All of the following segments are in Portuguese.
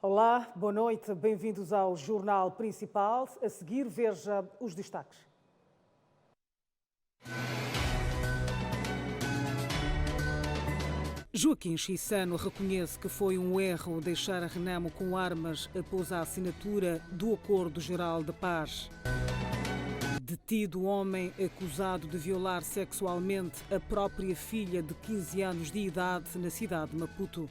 Olá, boa noite, bem-vindos ao Jornal Principal. A seguir, veja os destaques. Joaquim Chissano reconhece que foi um erro deixar a Renamo com armas após a assinatura do Acordo Geral de Paz. Detido homem acusado de violar sexualmente a própria filha de 15 anos de idade na cidade de Maputo.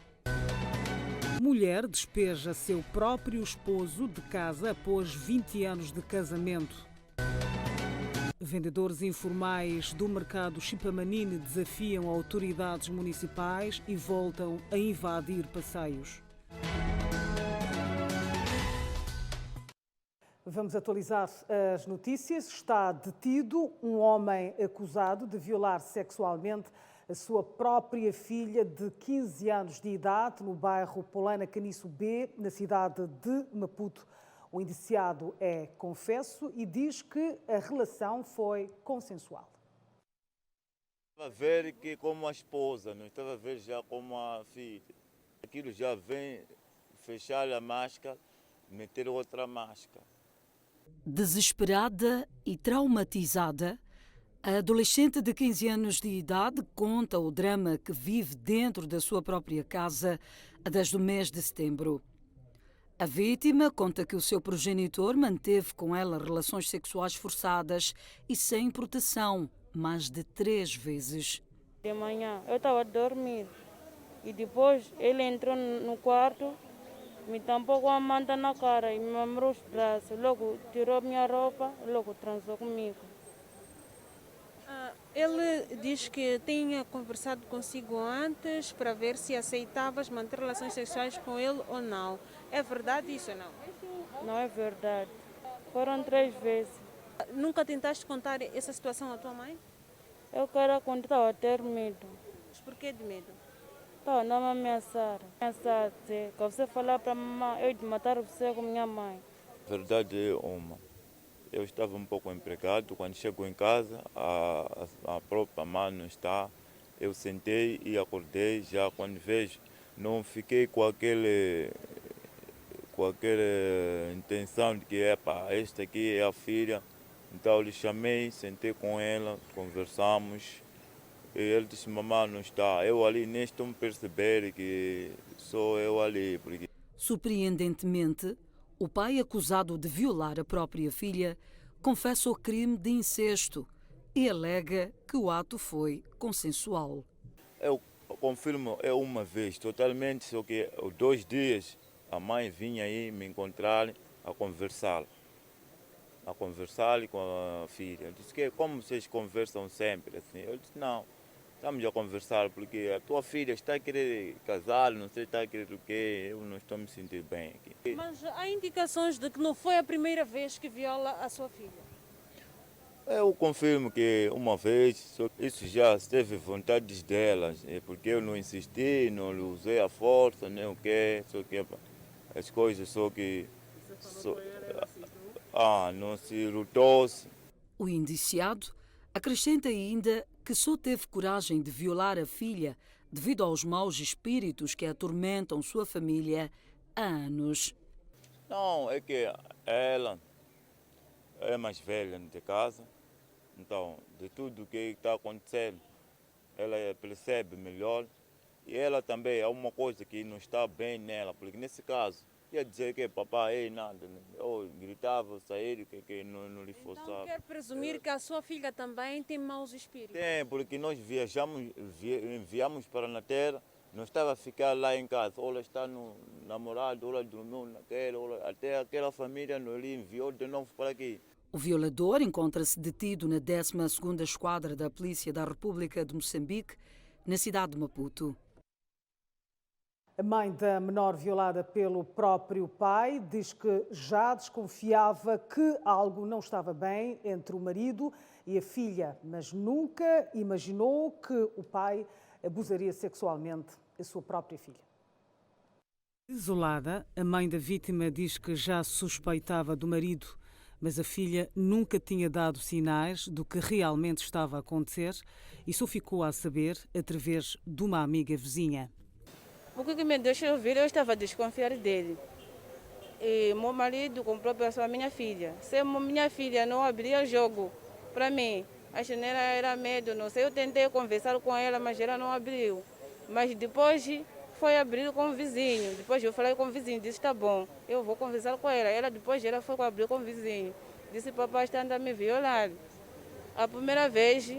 Mulher despeja seu próprio esposo de casa após 20 anos de casamento. Vendedores informais do mercado Chipamanine desafiam autoridades municipais e voltam a invadir passeios. Vamos atualizar as notícias. Está detido um homem acusado de violar sexualmente a sua própria filha de 15 anos de idade no bairro Polana Caniço B, na cidade de Maputo. O indiciado é confesso e diz que a relação foi consensual. Estava a ver que como a esposa, não estava a ver já como a filha. Aquilo já vem fechar a máscara, meter outra máscara. Desesperada e traumatizada, a adolescente de 15 anos de idade conta o drama que vive dentro da sua própria casa desde o mês de setembro. A vítima conta que o seu progenitor manteve com ela relações sexuais forçadas e sem proteção mais de 3 vezes. De manhã eu estava a dormir e depois ele entrou no quarto, me tampou com a manta na cara e me amarrou os braços. Logo tirou minha roupa, logo transou comigo. Ele diz que tinha conversado consigo antes para ver se aceitavas manter relações sexuais com ele ou não. É verdade isso ou não? Não é verdade. Foram 3 vezes. Nunca tentaste contar essa situação à tua mãe? Eu quero contar, a ter medo. Mas por que de medo? Tá, não me ameaçar. Ameaçar dizer que você falar para a mamãe, eu de matar você com minha mãe. Verdade é uma. Eu estava um pouco empregado, quando chego em casa, a própria mãe não está. Eu sentei e acordei, já quando vejo, não fiquei com aquela intenção de que esta aqui é a filha. Então eu lhe chamei, sentei com ela, conversamos. E ele disse, mamãe não está. Eu ali nem estou a perceber que sou eu ali. Porque... Surpreendentemente, o pai acusado de violar a própria filha confessa o crime de incesto e alega que o ato foi consensual. Eu confirmo, é uma vez, totalmente, só que 2 dias a mãe vinha aí me encontrar a conversar com a filha. Eu disse, como vocês conversam sempre assim? Eu disse, não, estamos a conversar porque a tua filha está a querer casar, não sei, está a querer o quê, eu não estou a me sentir bem aqui. Mas há indicações de que não foi a primeira vez que viola a sua filha? Eu confirmo que uma vez, isso já teve vontades delas, porque eu não insisti, não usei a força, nem o quê, só que as coisas só que... não se lutou-se. O indiciado acrescenta ainda que só teve coragem de violar a filha devido aos maus espíritos que atormentam sua família há anos. Não, é que ela é mais velha de casa, então de tudo o que está acontecendo, ela percebe melhor e ela também é uma coisa que não está bem nela, porque nesse caso ia dizer que papai, nada, eu gritava, sair, que não lhe forçava. Então quer presumir que a sua filha também tem maus espíritos? Tem, porque nós enviamos para na terra, não estava a ficar lá em casa, ou ela está no namorado, ou ela dormiu naquela, até aquela família não lhe enviou de novo para aqui. O violador encontra-se detido na 12ª Esquadra da Polícia da República de Moçambique, na cidade de Maputo. A mãe da menor violada pelo próprio pai diz que já desconfiava que algo não estava bem entre o marido e a filha, mas nunca imaginou que o pai abusaria sexualmente a sua própria filha. Desolada, a mãe da vítima diz que já suspeitava do marido, mas a filha nunca tinha dado sinais do que realmente estava a acontecer e só ficou a saber através de uma amiga vizinha. O que me deixou vir, eu estava a desconfiar dele. e meu marido comprou para a minha filha. Se minha filha não abria jogo para mim, a janela era medo, não sei. Eu tentei conversar com ela, mas ela não abriu. Mas depois foi abrir com o vizinho. Depois eu falei com o vizinho, disse, tá bom, eu vou conversar com ela. Depois ela foi abrir com o vizinho. Disse, papai está a me violar. A primeira vez,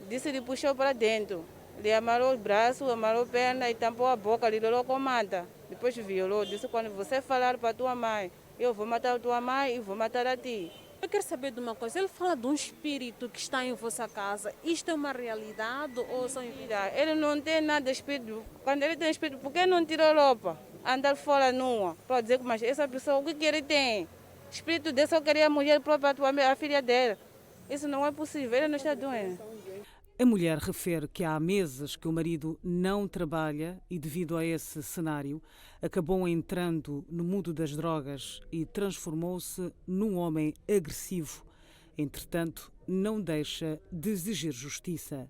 disse, ele puxou para dentro. Ele amarrou o braço, amarrou a perna e tampou a boca, ele olhou com manta. Depois violou, disse, quando você falar para tua mãe, eu vou matar a tua mãe e vou matar a ti. Eu quero saber de uma coisa, ele fala de um espírito que está em vossa casa. Isto é uma realidade ou só em vida? Ele não tem nada de espírito. Quando ele tem espírito, por que não tirou roupa? Andar fora nua. Para dizer, mas essa pessoa, o que ele tem? Espírito dele só queria a mulher própria, a filha dela. Isso não é possível, ele não está doente. A mulher refere que há meses que o marido não trabalha e, devido a esse cenário, acabou entrando no mundo das drogas e transformou-se num homem agressivo. Entretanto, não deixa de exigir justiça.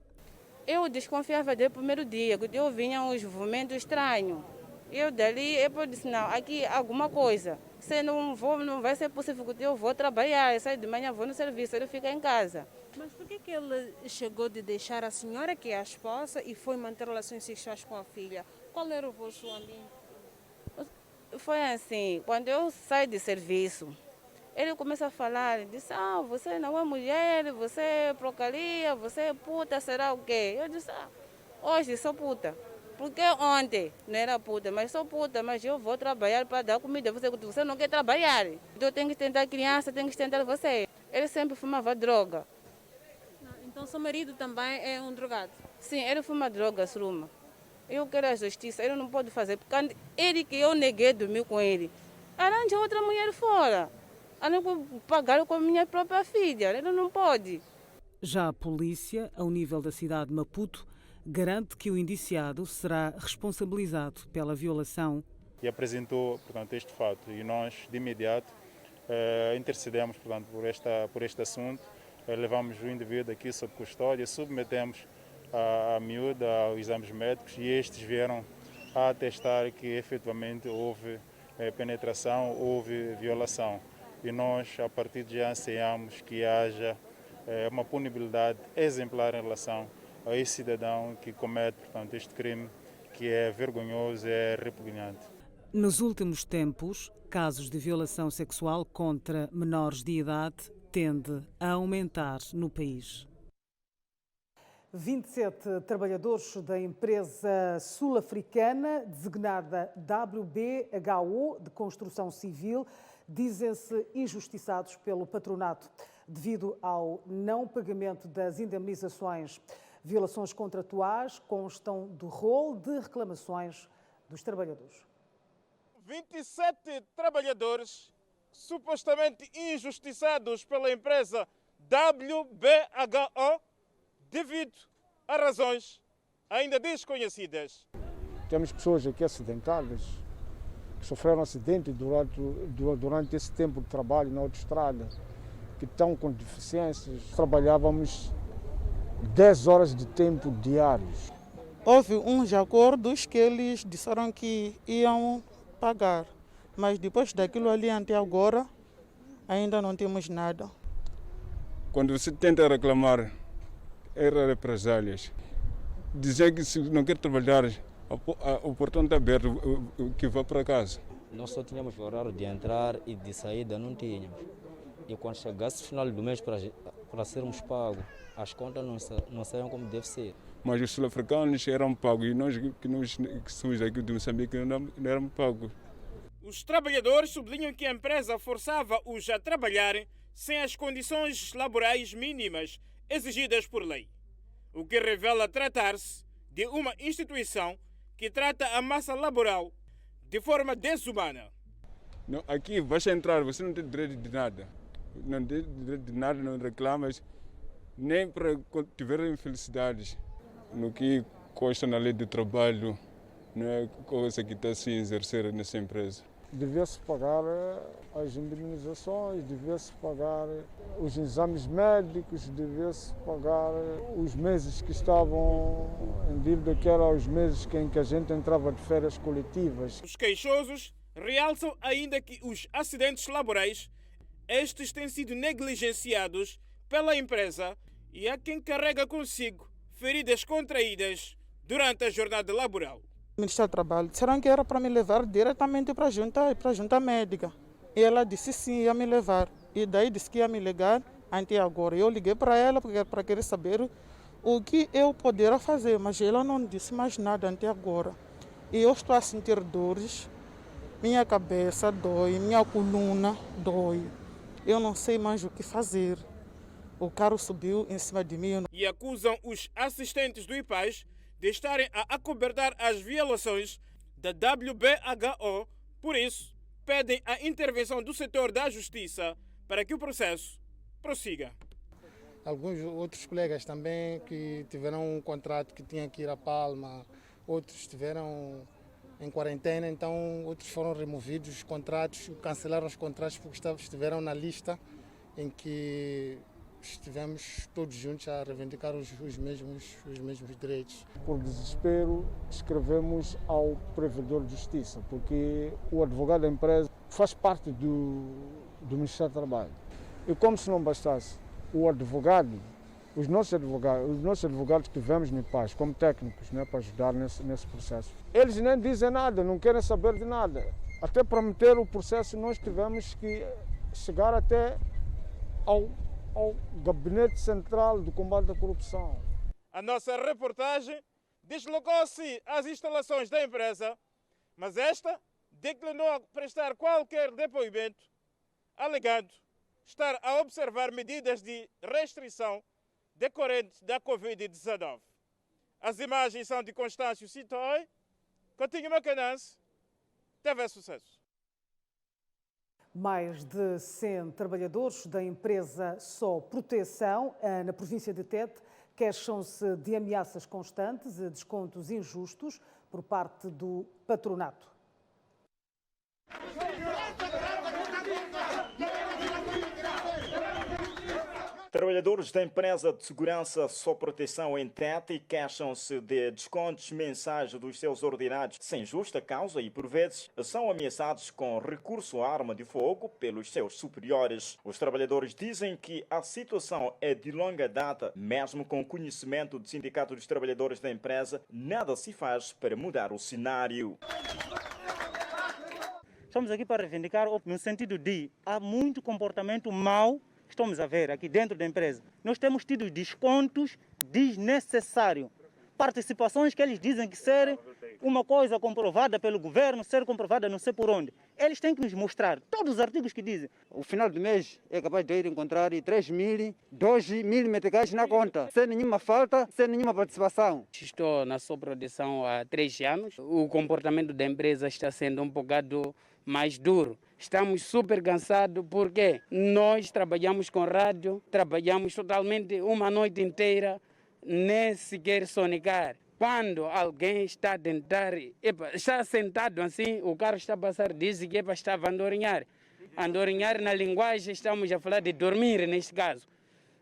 Eu desconfiava dele no primeiro dia, que eu vinha uns movimentos estranhos. Eu dali, eu disse, não, aqui alguma coisa. Se não vai ser possível que eu vou trabalhar, eu saio de manhã, vou no serviço, ele fica em casa. Mas por que ele chegou de deixar a senhora, que é a esposa, e foi manter relações sexuais com a filha? Qual era o vosso ambiente? Foi assim, quando eu saio de serviço, ele começa a falar, disse, você não é mulher, você é porcaria, você é puta, será o quê? Eu disse, hoje sou puta. Porque ontem não era puta, mas sou puta, mas eu vou trabalhar para dar comida. Você não quer trabalhar. Então eu tenho que tentar criança, tenho que tentar você. Ele sempre fumava droga. Então seu marido também é um drogado? Sim, ele fuma droga, suruma. Eu quero a justiça, ele não pode fazer. Porque ele que eu neguei dormir com ele, arranja outra mulher fora. A não pagar com a minha própria filha, ele não pode. Já a polícia, ao nível da cidade de Maputo, garante que o indiciado será responsabilizado pela violação. E apresentou, portanto, este fato e nós, de imediato, intercedemos, portanto, por este assunto, levamos o indivíduo aqui sob custódia, submetemos a miúda aos exames médicos e estes vieram a atestar que efetivamente houve penetração, houve violação. E nós, a partir de já, ansiamos que haja uma punibilidade exemplar em relação a esse cidadão que comete, portanto, este crime que é vergonhoso e é repugnante. Nos últimos tempos, casos de violação sexual contra menores de idade tende a aumentar no país. 27 trabalhadores da empresa sul-africana designada WBHO de construção civil dizem-se injustiçados pelo patronato devido ao não pagamento das indemnizações. Violações contratuais constam do rol de reclamações dos trabalhadores. 27 trabalhadores supostamente injustiçados pela empresa WBHO devido a razões ainda desconhecidas. Temos pessoas aqui acidentadas, que sofreram acidente durante esse tempo de trabalho na autoestrada, que estão com deficiências. Trabalhávamos 10 horas de tempo diários. Houve uns acordos que eles disseram que iam pagar, mas depois daquilo ali até agora ainda não temos nada. Quando você tenta reclamar, era represálias. Dizer que se não quer trabalhar, o portão está aberto, que vá para casa. Nós só tínhamos o horário de entrar e de saída, não tínhamos. E quando chegasse o final do mês para sermos pagos, as contas não saíam como deve ser. Mas os sul-africanos eram pagos e nós que somos aqui de Moçambique não éramos pagos. Os trabalhadores sublinham que a empresa forçava-os a trabalhar sem as condições laborais mínimas exigidas por lei, o que revela tratar-se de uma instituição que trata a massa laboral de forma desumana. Não, aqui basta entrar, você não tem direito de nada. Não tem direito de nada, não reclamas, nem para tiver infelicidades. No que consta na lei do trabalho, não é coisa que está a se exercer nessa empresa. Devia-se pagar as indemnizações, devia-se pagar os exames médicos, devia-se pagar os meses que estavam em dívida, que eram os meses em que a gente entrava de férias coletivas. Os queixosos realçam ainda que os acidentes laborais, estes têm sido negligenciados pela empresa e há quem carrega consigo feridas contraídas durante a jornada laboral. O Ministério do Trabalho disseram que era para me levar diretamente para a junta médica. E ela disse sim, ia me levar. E daí disse que ia me ligar até agora. Eu liguei para ela para querer saber o que eu poderia fazer, mas ela não disse mais nada até agora. E eu estou a sentir dores, minha cabeça dói, minha coluna dói. Eu não sei mais o que fazer. O carro subiu em cima de mim. E acusam os assistentes do IPAS de estarem a acobertar as violações da WBHO. Por isso, pedem a intervenção do setor da justiça para que o processo prossiga. Alguns outros colegas também que tiveram um contrato que tinham que ir a Palma, outros estiveram em quarentena, então outros foram removidos os contratos, cancelaram os contratos porque estiveram na lista em que estivemos todos juntos a reivindicar os mesmos direitos. Por desespero, escrevemos ao provedor de justiça, porque o advogado da empresa faz parte do Ministério do Trabalho. E como se não bastasse, o advogado, os nossos advogados que tivemos no IPAS, como técnicos, né, para ajudar nesse processo, eles nem dizem nada, não querem saber de nada. Até para meter o processo, nós tivemos que chegar até ao Gabinete Central do Combate à Corrupção. A nossa reportagem deslocou-se às instalações da empresa, mas esta declinou prestar qualquer depoimento, alegando estar a observar medidas de restrição decorrentes da Covid-19. As imagens são de Constâncio Citói, Coutinho Macanense, TV Sucesso. Mais de 100 trabalhadores da empresa Só Proteção, na província de Tete, queixam-se de ameaças constantes e descontos injustos por parte do patronato. Trabalhadores da empresa de segurança Só Proteção em Tete queixam-se de descontos mensais dos seus ordenados sem justa causa e, por vezes, são ameaçados com recurso à arma de fogo pelos seus superiores. Os trabalhadores dizem que a situação é de longa data. Mesmo com o conhecimento do Sindicato dos Trabalhadores da empresa, nada se faz para mudar o cenário. Estamos aqui para reivindicar no sentido de há muito comportamento mau que estamos a ver aqui dentro da empresa. Nós temos tido descontos desnecessários. Participações que eles dizem que ser uma coisa comprovada pelo governo, ser comprovada não sei por onde. Eles têm que nos mostrar todos os artigos que dizem. O final do mês é capaz de ir encontrar 3.000, 2.000 meticais na conta, sem nenhuma falta, sem nenhuma participação. Estou na Só Proteção há 3 anos. O comportamento da empresa está sendo um bocado mais duro. Estamos super cansados porque nós trabalhamos com rádio, trabalhamos totalmente uma noite inteira, nem sequer sonegar. Quando alguém está a tentar, está sentado assim, o carro está a passar, diz que estava a andorinhar. Andorinhar na linguagem, estamos a falar de dormir neste caso.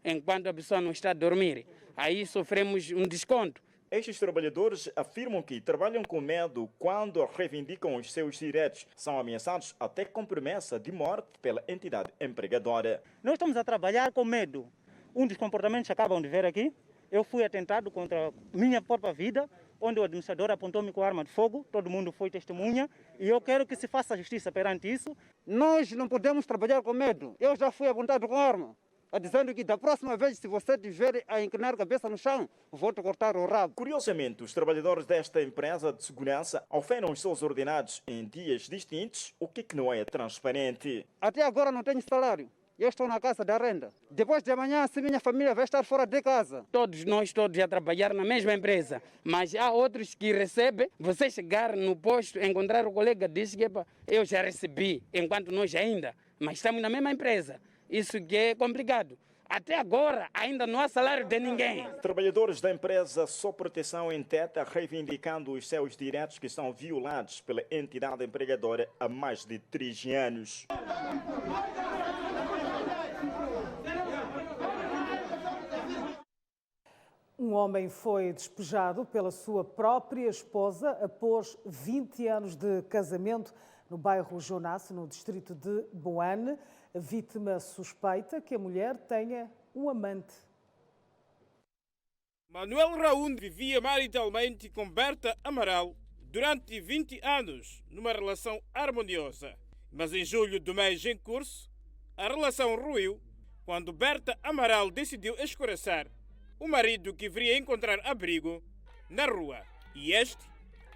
Enquanto a pessoa não está a dormir, aí sofremos um desconto. Estes trabalhadores afirmam que trabalham com medo quando reivindicam os seus direitos. São ameaçados até com promessa de morte pela entidade empregadora. Nós estamos a trabalhar com medo. Um dos comportamentos que acabam de ver aqui, eu fui atentado contra minha própria vida, onde o administrador apontou-me com arma de fogo, todo mundo foi testemunha, e eu quero que se faça justiça perante isso. Nós não podemos trabalhar com medo. Eu já fui apontado com arma, dizendo que da próxima vez, se você tiver a inclinar a cabeça no chão, vou te cortar o rabo. Curiosamente, os trabalhadores desta empresa de segurança oferem os seus ordenados em dias distintos, o que não é transparente. Até agora não tenho salário. Eu estou na casa da renda. Depois de amanhã, se minha família vai estar fora de casa. Todos nós a trabalhar na mesma empresa, mas há outros que recebem. Você chegar no posto, encontrar o colega, diz que eu já recebi, enquanto nós ainda, mas estamos na mesma empresa. Isso que é complicado. Até agora ainda não há salário de ninguém. Trabalhadores da empresa Só Proteção em Tete reivindicando os seus direitos que são violados pela entidade empregadora há mais de 3 anos. Um homem foi despejado pela sua própria esposa após 20 anos de casamento no bairro Jonasse, no distrito de Boane. A vítima suspeita que a mulher tenha um amante. Manuel Raúl vivia maritalmente com Berta Amaral durante 20 anos, numa relação harmoniosa. Mas em julho do mês em curso, a relação ruiu quando Berta Amaral decidiu escoraçar o marido que viria encontrar abrigo na rua. E este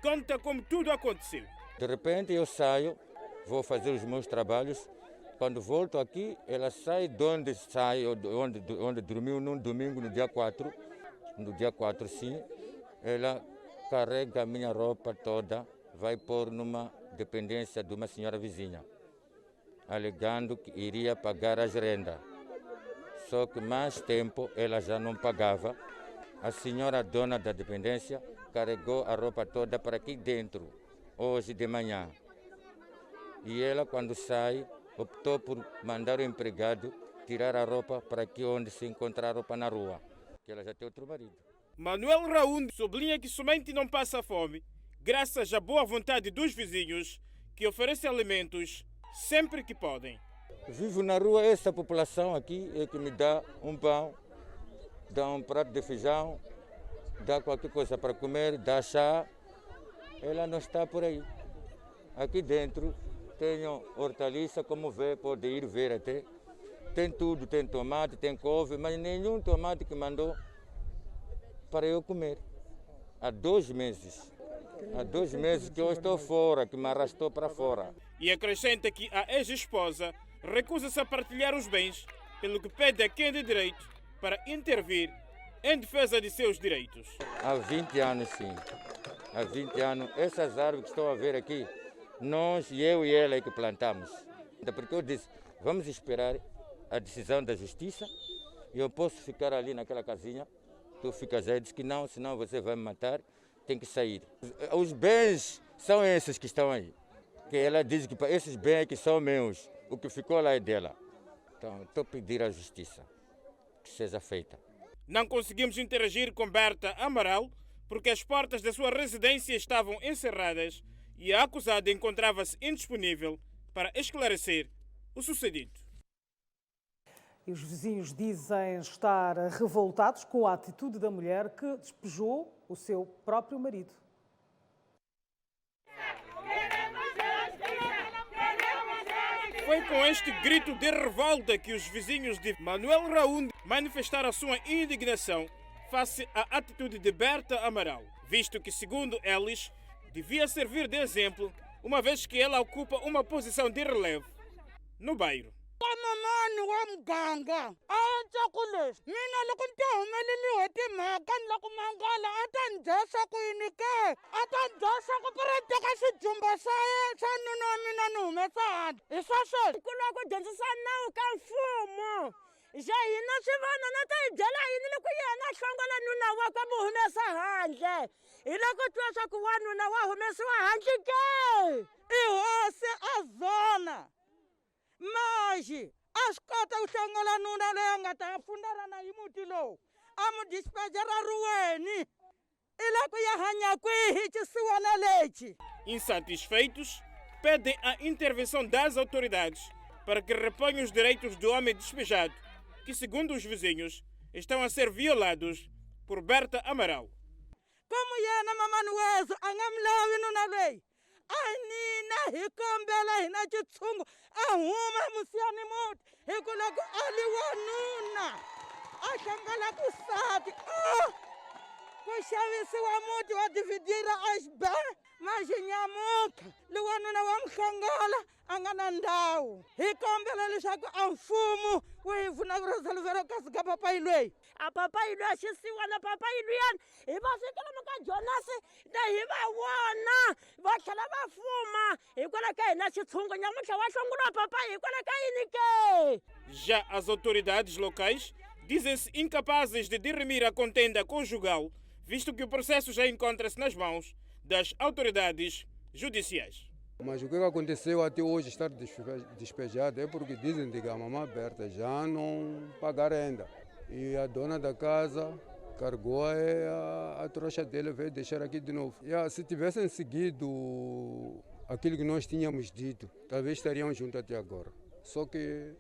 conta como tudo aconteceu. De repente eu saio, vou fazer os meus trabalhos. Quando volto aqui, ela sai de onde onde dormiu num domingo, no dia 4. No dia 4, sim. Ela carrega a minha roupa toda, vai pôr numa dependência de uma senhora vizinha, alegando que iria pagar as rendas. Só que mais tempo ela já não pagava. A senhora dona da dependência carregou a roupa toda para aqui dentro, hoje de manhã. E ela, quando sai, optou por mandar o empregado tirar a roupa para aqui onde se encontra a roupa na rua, que ela já tem outro marido. Manuel Raúl sublinha que somente não passa fome graças à boa vontade dos vizinhos que oferecem alimentos sempre que podem. Vivo na rua, essa população aqui é que me dá um pão, dá um prato de feijão, dá qualquer coisa para comer, dá chá. Ela não está por aí. Aqui dentro tenho hortaliça, como vê, pode ir ver até. Tem tudo, tem tomate, tem couve, mas nenhum tomate que mandou para eu comer. Há 2 meses. Há 2 meses que eu estou fora, que me arrastou para fora. E acrescenta que a ex-esposa recusa-se a partilhar os bens, pelo que pede a quem de direito para intervir em defesa de seus direitos. Há 20 anos, sim. Há 20 anos, essas árvores que estão a ver aqui, eu e ela é que plantamos. Porque eu disse, vamos esperar a decisão da justiça e eu posso ficar ali naquela casinha. Tu ficas aí, diz que não, senão você vai me matar, tem que sair. Os bens são esses que estão aí. Que ela diz que esses bens que são meus, o que ficou lá é dela. Então, estou a pedir à justiça que seja feita. Não conseguimos interagir com Berta Amaral porque as portas da sua residência estavam encerradas e a acusada encontrava-se indisponível para esclarecer o sucedido. E os vizinhos dizem estar revoltados com a atitude da mulher que despejou o seu próprio marido. Foi com este grito de revolta que os vizinhos de Manuel Raúl manifestaram a sua indignação face à atitude de Berta Amaral, visto que, segundo eles, devia servir de exemplo, uma vez que ela ocupa uma posição de relevo no bairro. Mamani wa muganga a endla ku leswi mina loko ni humeleliwe timhaka ni la ku mangala a ta ni dyosa ku yini ke a ta ni dyosa ku teka xijumba xa nuna wa mina ni humesa handle hi swa sweswo ku lava ku dyondzisa nawu ka mfumo xa hina swi vona na ta hi byela yini loko yena hlongola nuna wakwe mu humesa handle hi le ku twa swa ku wanuna wa humesiwa handle ke i hosi a zona Maji, a swi kota ku hlongola nuna loyi a nga ta pfunelana hi muti lowu a mu dispejera ruweni i le ku ya hanya kwihi xisiwana lexi. Insatisfeitos, pedem a intervenção das autoridades para que reponham os direitos do homem despejado, que, segundo os vizinhos, estão a ser violados por Berta Amaral. Como yena mamanuwezo a nga mi lavi nuna loyi a nina hi kombela hina xitshungu a huma musiyani muti hi ku loko a li wanuna a hlangala ku sati ku xavisiwa muti wa dividira a xibe maxinyamuka li wanuna wa mhlangala a nga na ndhawu hi kombela leswaku a mfumo wu hi pfuna ku resolvera kasi ka papayi loyi a papayi loyi a xisiwa na papayi luyani hi va fikela muka Jonasi na hi va vona va tlhela va fuma hikwalaho ka hina xitshungu nyamuntlha wa hlongoliwa papayi hikwalaho ka yini ke. Já as autoridades locais dizem-se incapazes de dirimir a contenda conjugal, visto que o processo já encontra-se nas mãos das autoridades judiciais. Mas o que aconteceu até hoje estar despejado é porque dizem que a mamãe Berta já não paga renda. E a dona da casa cargou a trouxa dele, veio deixar aqui de novo. Se tivessem seguido aquilo que nós tínhamos dito, talvez estaríamos juntos até agora. Só que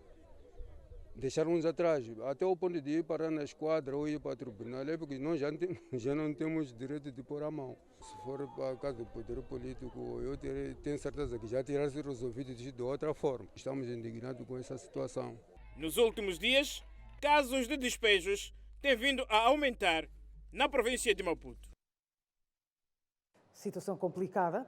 deixaram-nos atrás, até o ponto de ir parar na esquadra ou ir para o tribunal, é porque nós já não temos direito de pôr a mão. Se for para a casa do poder político, eu tenho certeza que já terá sido resolvido de outra forma. Estamos indignados com essa situação. Nos últimos dias, casos de despejos têm vindo a aumentar na província de Maputo. Situação complicada.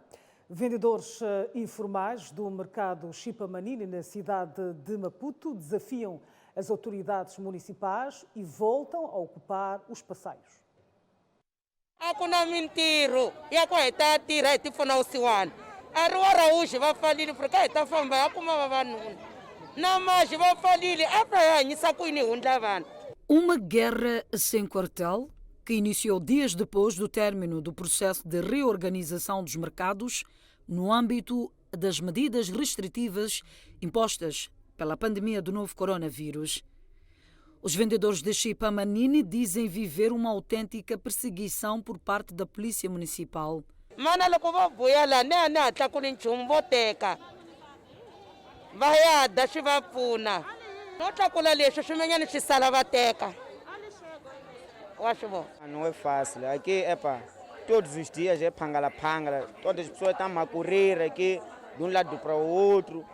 Vendedores informais do mercado Chipamanini, na cidade de Maputo, desafiam as autoridades municipais e voltam a ocupar os passeios. Hakuna mintirho ya ku heta tirha hi tifuna wusiwana a ri wa Araújo va falile porque hi ta famba ya kuma vavanuna na maji va falile a ta hi hanyisa ku yini hi hundla vanhu. Uma guerra sem quartel que iniciou dias depois do término do processo de reorganização dos mercados no âmbito das medidas restritivas impostas pela pandemia do novo coronavírus. Os vendedores de Chipamanini dizem viver uma autêntica perseguição por parte da Polícia Municipal. Mana loko va vuya la ne a tlakuli nchumu vo teka va yada swi va pfuna no tlakula leswi swimenyani swi sala va teka. Não é fácil, aqui todos os dias é pangala-pangala, todas as pessoas estão a correr aqui de um lado para o outro.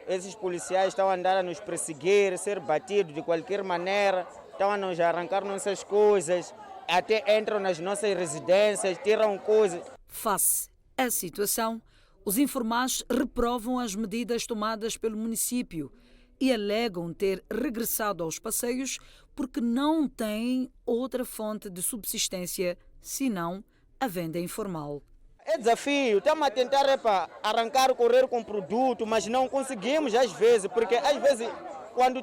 Esses policiais estão a andar a nos perseguir, ser batidos de qualquer maneira, estão a nos arrancar nossas coisas, até entram nas nossas residências, tiram coisas. Face à situação, os informais reprovam as medidas tomadas pelo município e alegam ter regressado aos passeios porque não têm outra fonte de subsistência senão a venda informal. É desafio, estamos a tentar arrancar, correr com produto, mas não conseguimos às vezes, porque às vezes quando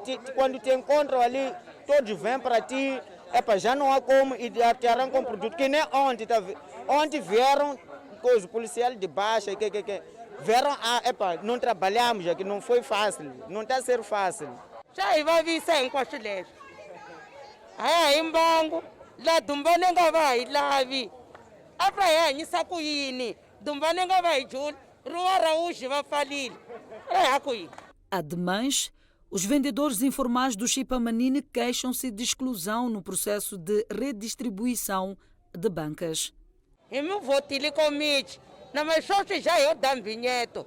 te encontram ali, todos vêm para ti, já não há como e te arrancam produto, que nem ontem vieram coisa policial de baixa, que vieram, não trabalhamos aqui, não foi fácil, não está a ser fácil. Já vai vir sem cochilete. Aí embango, lá dumbane nga vai lavi. Apa ya nyisa ku yini, dumbane nga vai jul, rua Araújo va falil. É aqui. Ademais, os vendedores informais do Chipamanini queixam-se de exclusão no processo de redistribuição de bancas. Eu me vou te comite, na mais sorte já eu dam vinheto.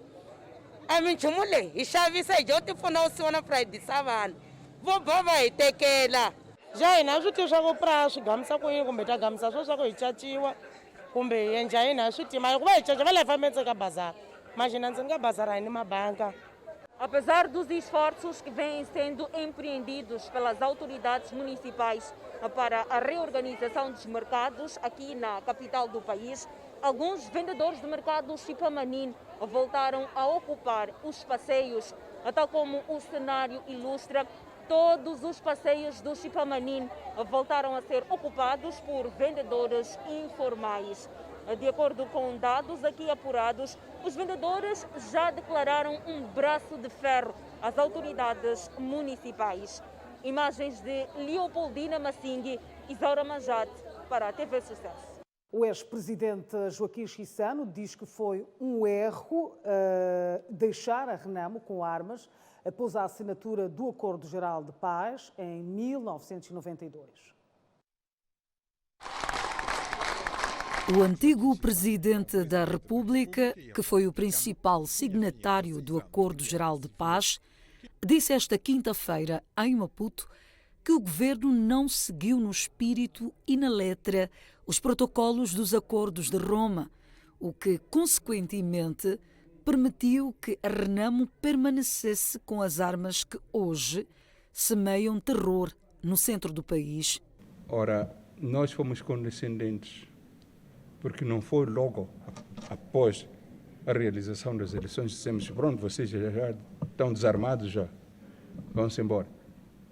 A mim chumule, e chave sai de outro final se ona para de savana. Vou vai ter que lá. Já ina swi tiva swa ku pra swi gamisa ku yini kumbe ta gamisa swa ku hi caciwa kumbe hi endla yini a swi tima hikuva hi caca va la hi fambe endzeni ka bazara maxina ndzeni ka bazara hi ni mabanka. Apesar dos esforços que vêm sendo empreendidos pelas autoridades municipais para a reorganização dos mercados aqui na capital do país, alguns vendedores do mercado Chipamanini voltaram a ocupar os passeios, tal como o cenário ilustra. Todos os passeios do Chipamanini voltaram a ser ocupados por vendedores informais. De acordo com dados aqui apurados, os vendedores já declararam um braço de ferro às autoridades municipais. Imagens de Leopoldina Massingue e Isaura Manjate para a TV Sucesso. O ex-presidente Joaquim Chissano diz que foi um erro deixar a Renamo com armas após a assinatura do Acordo Geral de Paz em 1992. O antigo presidente da República, que foi o principal signatário do Acordo Geral de Paz, disse esta quinta-feira em Maputo que o governo não seguiu no espírito e na letra os protocolos dos Acordos de Roma, o que, consequentemente, permitiu que a Renamo permanecesse com as armas que hoje semeiam terror no centro do país. Ora, nós fomos condescendentes, porque não foi logo após a realização das eleições, dissemos, pronto, vocês já estão desarmados, já vão-se embora.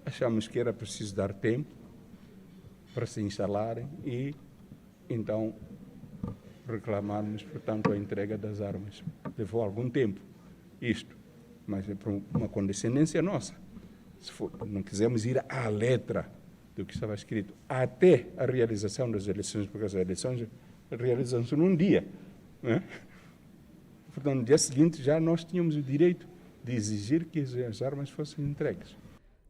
Achamos que era preciso dar tempo para se instalarem e, então, reclamarmos, portanto, a entrega das armas. Levou algum tempo isto, mas é por uma condescendência nossa. Não quisemos ir à letra do que estava escrito até a realização das eleições, porque as eleições realizam-se num dia, né? portanto, no dia seguinte já nós tínhamos o direito de exigir que as armas fossem entregues.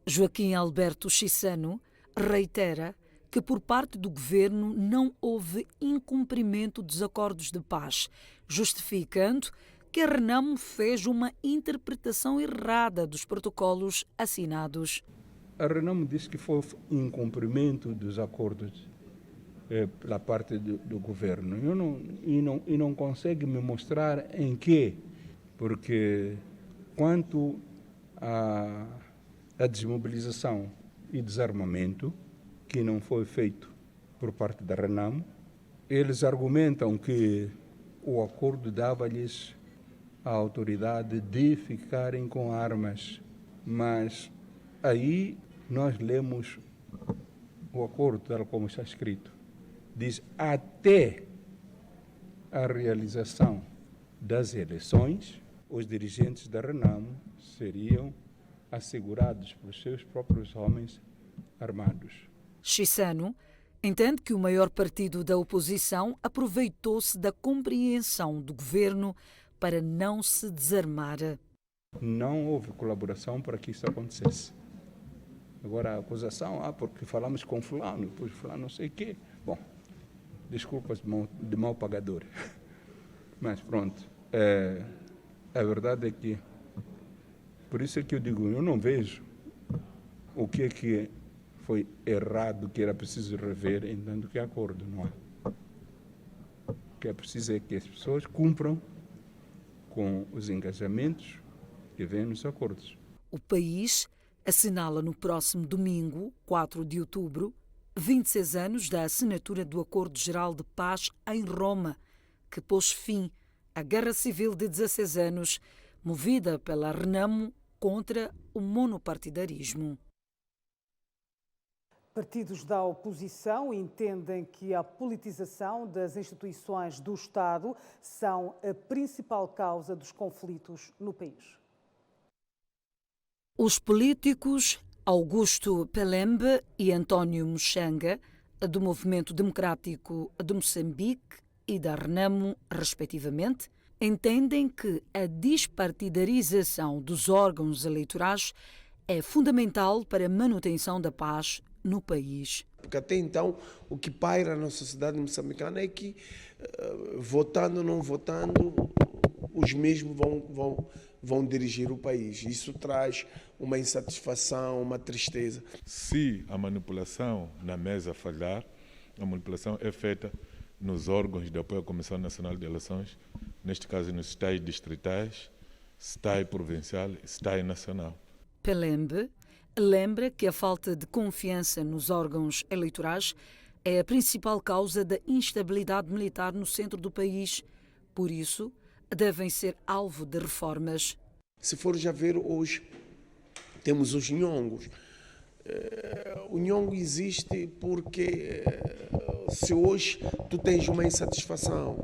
Joaquim Alberto Chissano reitera que por parte do governo não houve incumprimento dos acordos de paz, justificando que a Renamo fez uma interpretação errada dos protocolos assinados. A Renamo disse que foi incumprimento dos acordos pela parte do governo. E não consegue me mostrar em quê, porque quanto à desmobilização e desarmamento, que não foi feito por parte da Renamo, eles argumentam que o acordo dava-lhes a autoridade de ficarem com armas, mas aí nós lemos o acordo tal como está escrito. Diz até a realização das eleições, os dirigentes da Renamo seriam assegurados pelos seus próprios homens armados. Chissano entende que o maior partido da oposição aproveitou-se da compreensão do governo para não se desarmar. Não houve colaboração para que isso acontecesse. Agora a acusação, porque falamos com fulano, depois fulano não sei o quê. Bom, desculpas de mau pagador. Mas pronto, a verdade é que, por isso é que eu digo, eu não vejo o que foi errado, que era preciso rever, entendo que acordo não há. O que é preciso é que as pessoas cumpram com os engajamentos que vêm nos acordos. O país assinala no próximo domingo, 4 de outubro, 26 anos da assinatura do Acordo Geral de Paz em Roma, que pôs fim à Guerra Civil de 16 anos, movida pela Renamo contra o monopartidarismo. Partidos da oposição entendem que a politização das instituições do Estado são a principal causa dos conflitos no país. Os políticos Augusto Pelembe e António Muxanga, do Movimento Democrático de Moçambique e da Renamo, respectivamente, entendem que a despartidarização dos órgãos eleitorais é fundamental para a manutenção da paz no país. Porque até então o que paira na sociedade moçambicana é que, votando ou não votando, os mesmos vão dirigir o país. Isso traz uma insatisfação, uma tristeza. Se a manipulação na mesa falhar, a manipulação é feita nos órgãos de apoio à Comissão Nacional de Eleições, neste caso nos STAI distritais, STAI provincial e STAI nacional. Pelembe lembra que a falta de confiança nos órgãos eleitorais é a principal causa da instabilidade militar no centro do país. Por isso, devem ser alvo de reformas. Se for já ver hoje, temos os nhongos. O nhongo existe porque se hoje tu tens uma insatisfação,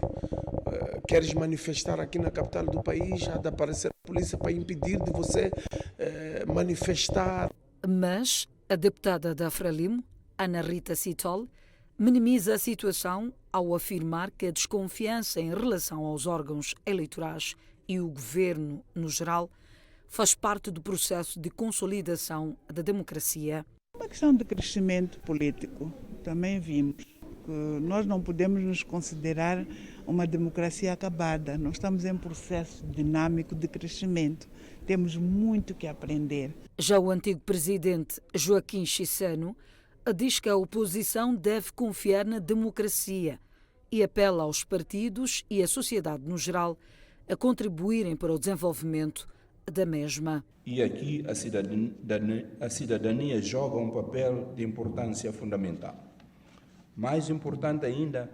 queres manifestar aqui na capital do país, há de aparecer a polícia para impedir de você manifestar. Mas a deputada da Frelimo, Ana Rita Citol, minimiza a situação ao afirmar que a desconfiança em relação aos órgãos eleitorais e o governo no geral faz parte do processo de consolidação da democracia. Uma questão de crescimento político. Também vimos que nós não podemos nos considerar uma democracia acabada. Nós estamos em processo dinâmico de crescimento. Temos muito que aprender. Já o antigo presidente Joaquim Chissano diz que a oposição deve confiar na democracia e apela aos partidos e à sociedade no geral a contribuírem para o desenvolvimento da mesma. E aqui a cidadania joga um papel de importância fundamental. Mais importante ainda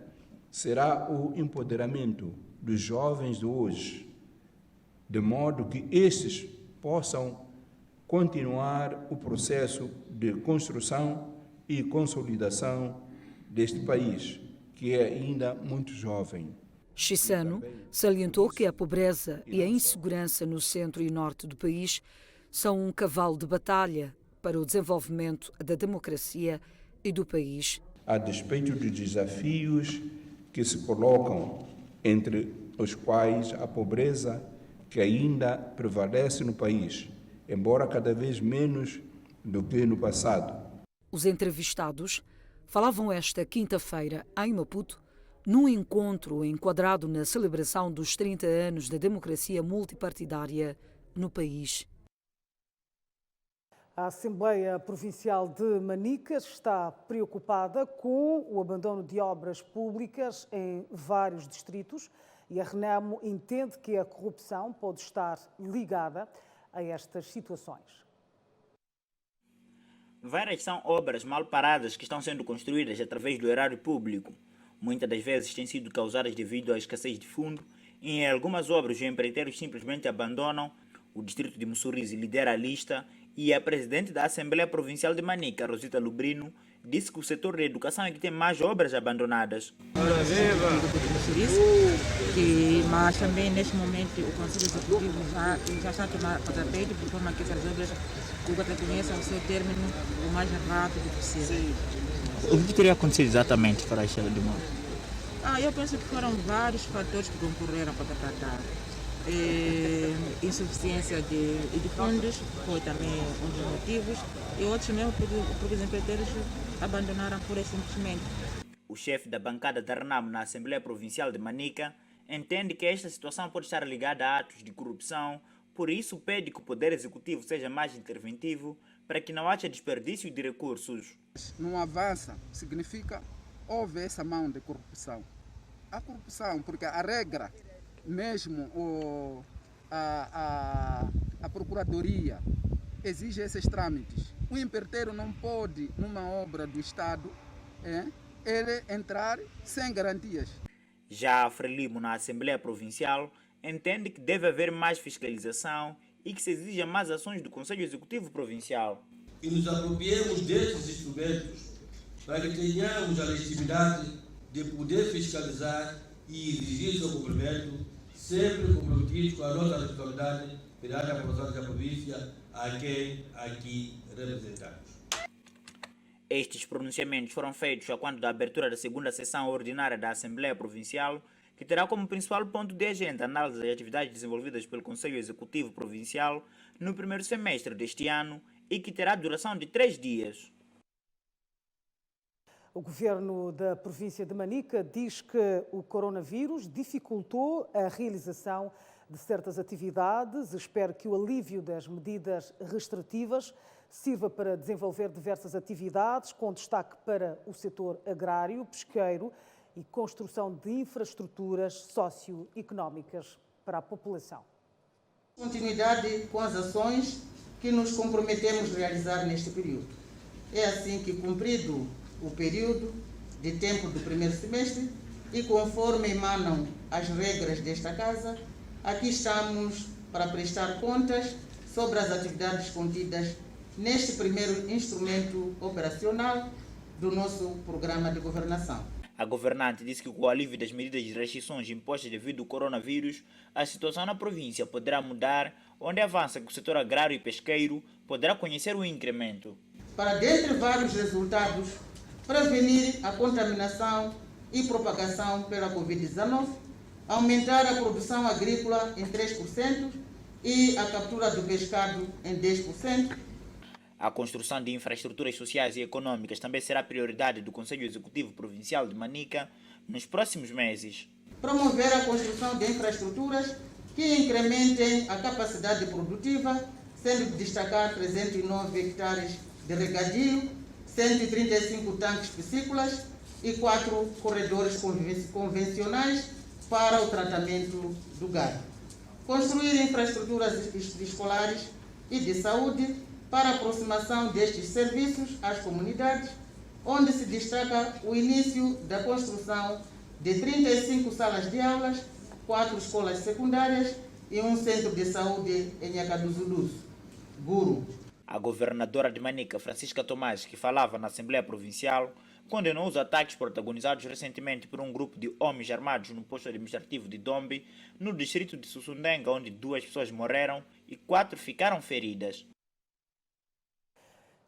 será o empoderamento dos jovens de hoje, de modo que estes possam continuar o processo de construção e consolidação deste país, que é ainda muito jovem. Chissano salientou que a pobreza e a insegurança no centro e norte do país são um cavalo de batalha para o desenvolvimento da democracia e do país. A despeito dos desafios que se colocam entre os quais a pobreza que ainda prevalece no país, embora cada vez menos do que no passado. Os entrevistados falavam esta quinta-feira em Maputo, num encontro enquadrado na celebração dos 30 anos da democracia multipartidária no país. A Assembleia Provincial de Manica está preocupada com o abandono de obras públicas em vários distritos e a Renamo entende que a corrupção pode estar ligada a estas situações. Várias são obras mal paradas que estão sendo construídas através do erário público. Muitas das vezes têm sido causadas devido à escassez de fundo e em algumas obras os empreiteiros simplesmente abandonam. O distrito de Mussurize lidera a lista e a presidente da Assembleia Provincial de Manica, Rosita Lubrino, disse que o setor da educação é que tem mais obras abandonadas. Mas também neste momento o Conselho Executivo já está a tomar tapete de forma que essas obras conheçam o seu término o mais rápido possível. O que teria acontecido exatamente para esta demora? Eu penso que foram vários fatores que concorreram para tratar. Insuficiência de fundos foi também um dos motivos e outros mesmo porque os empreiteiros abandonaram pura e simplesmente. O chefe da bancada da Renamo na Assembleia Provincial de Manica entende que esta situação pode estar ligada a atos de corrupção, por isso pede que o Poder Executivo seja mais interventivo para que não haja desperdício de recursos. Não avança, significa houve essa mão de corrupção. A corrupção, porque a regra, mesmo a Procuradoria exige esses trâmites. O empreiteiro não pode, numa obra do Estado, ele entrar sem garantias. Já a Frelimo, na Assembleia Provincial, entende que deve haver mais fiscalização e que se exija mais ações do Conselho Executivo Provincial. E nos apropriemos desses instrumentos para que tenhamos a legitimidade de poder fiscalizar e exigir seu cumprimento, sempre comprometidos com a nossa responsabilidade perante a população da província a quem aqui representamos. Estes pronunciamentos foram feitos a quando da abertura da segunda sessão ordinária da Assembleia Provincial, que terá como principal ponto de agenda a análise das atividades desenvolvidas pelo Conselho Executivo Provincial no primeiro semestre deste ano e que terá duração de 3 dias. O governo da província de Manica diz que o coronavírus dificultou a realização de certas atividades. Espera que o alívio das medidas restritivas sirva para desenvolver diversas atividades, com destaque para o setor agrário, pesqueiro e construção de infraestruturas socioeconómicas para a população. Continuidade com as ações que nos comprometemos a realizar neste período. É assim que, cumprido o período de tempo do primeiro semestre e conforme emanam as regras desta Casa, aqui estamos para prestar contas sobre as atividades contidas neste primeiro instrumento operacional do nosso programa de governação. A governante disse que com o alívio das medidas de restrições impostas devido ao coronavírus, a situação na província poderá mudar, onde avança que o setor agrário e pesqueiro poderá conhecer o incremento. Para, dentre vários resultados, prevenir a contaminação e propagação pela Covid-19, aumentar a produção agrícola em 3% e a captura do pescado em 10%. A construção de infraestruturas sociais e econômicas também será prioridade do Conselho Executivo Provincial de Manica nos próximos meses. Promover a construção de infraestruturas que incrementem a capacidade produtiva, sendo de destacar 309 hectares de regadio, 135 tanques piscícolas e 4 corredores convencionais para o tratamento do gado. Construir infraestruturas escolares e de saúde para a aproximação destes serviços às comunidades, onde se destaca o início da construção de 35 salas de aulas, 4 escolas secundárias e um centro de saúde em Acaduzulus, Guru. A governadora de Manica, Francisca Tomás, que falava na Assembleia Provincial, condenou os ataques protagonizados recentemente por um grupo de homens armados no posto administrativo de Dombe, no distrito de Sussundenga, onde 2 pessoas morreram e 4 ficaram feridas.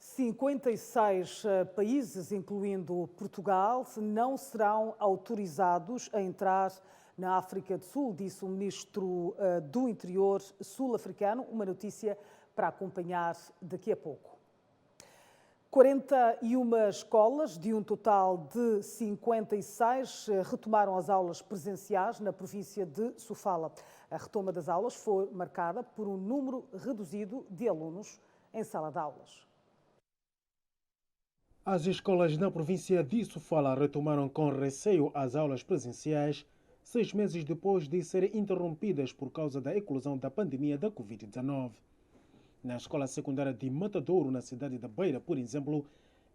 56 países, incluindo Portugal, não serão autorizados a entrar na África do Sul, disse o ministro do Interior sul-africano. Uma notícia para acompanhar daqui a pouco. 41 escolas, de um total de 56, retomaram as aulas presenciais na província de Sofala. A retoma das aulas foi marcada por um número reduzido de alunos em sala de aulas. As escolas na província de Sofala retomaram com receio as aulas presenciais 6 meses depois de serem interrompidas por causa da eclosão da pandemia da Covid-19. Na escola secundária de Matadouro, na cidade da Beira, por exemplo,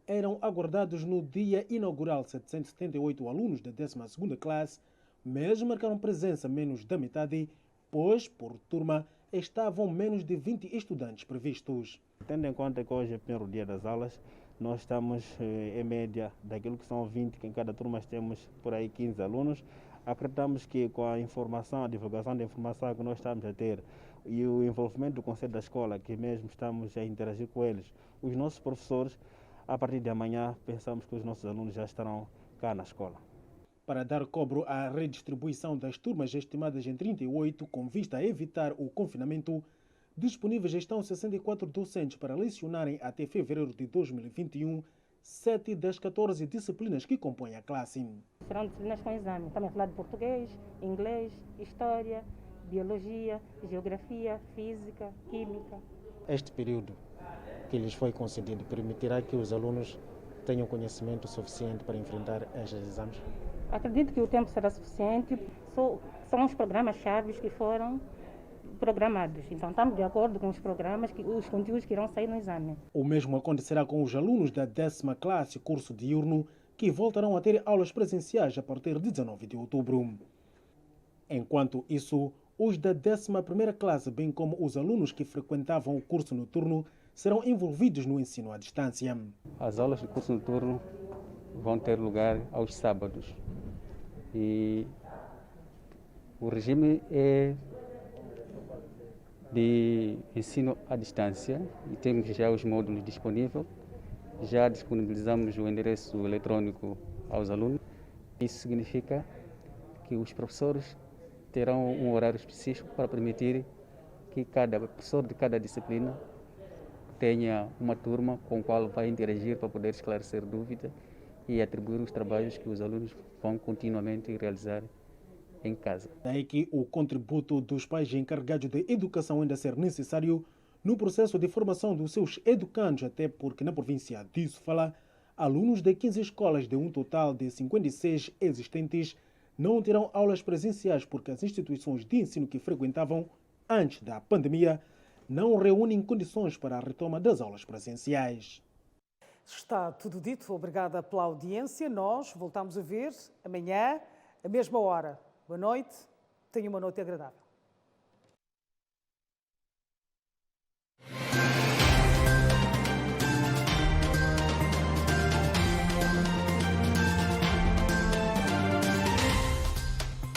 eram aguardados no dia inaugural 778 alunos da 12ª classe, mas marcaram presença menos da metade, pois, por turma, estavam menos de 20 estudantes previstos. Tendo em conta que hoje é o primeiro dia das aulas, nós estamos em média daquilo que são 20, que em cada turma temos por aí 15 alunos. Acreditamos que com a informação, a divulgação da informação que nós estamos a ter e o envolvimento do Conselho da Escola, que mesmo estamos a interagir com eles, os nossos professores, a partir de amanhã, pensamos que os nossos alunos já estarão cá na escola. Para dar cobro à redistribuição das turmas estimadas em 38, com vista a evitar o confinamento, disponíveis estão 64 docentes para lecionarem até fevereiro de 2021 7 das 14 disciplinas que compõem a classe. Serão disciplinas com exame. Estamos a falar de português, inglês, história, biologia, geografia, física, química. Este período que lhes foi concedido permitirá que os alunos tenham conhecimento suficiente para enfrentar estes exames? Acredito que o tempo será suficiente. São os programas-chave que foram programados. Então, estamos de acordo com os programas, os conteúdos que irão sair no exame. O mesmo acontecerá com os alunos da 10ª classe, curso diurno, que voltarão a ter aulas presenciais a partir de 19 de outubro. Enquanto isso, os da 11ª classe, bem como os alunos que frequentavam o curso noturno, serão envolvidos no ensino à distância. As aulas do curso noturno vão ter lugar aos sábados. E o regime é de ensino à distância e temos já os módulos disponíveis. Já disponibilizamos o endereço eletrônico aos alunos. Isso significa que os professores terão um horário específico para permitir que cada professor de cada disciplina tenha uma turma com a qual vai interagir para poder esclarecer dúvidas e atribuir os trabalhos que os alunos vão continuamente realizar em casa. Daí que o contributo dos pais encarregados de educação ainda ser necessário no processo de formação dos seus educandos, até porque na província de Sofala, alunos de 15 escolas de um total de 56 existentes não terão aulas presenciais porque as instituições de ensino que frequentavam antes da pandemia não reúnem condições para a retoma das aulas presenciais. Está tudo dito. Obrigada pela audiência. Nós voltamos a ver amanhã, à mesma hora. Boa noite. Tenha uma noite agradável.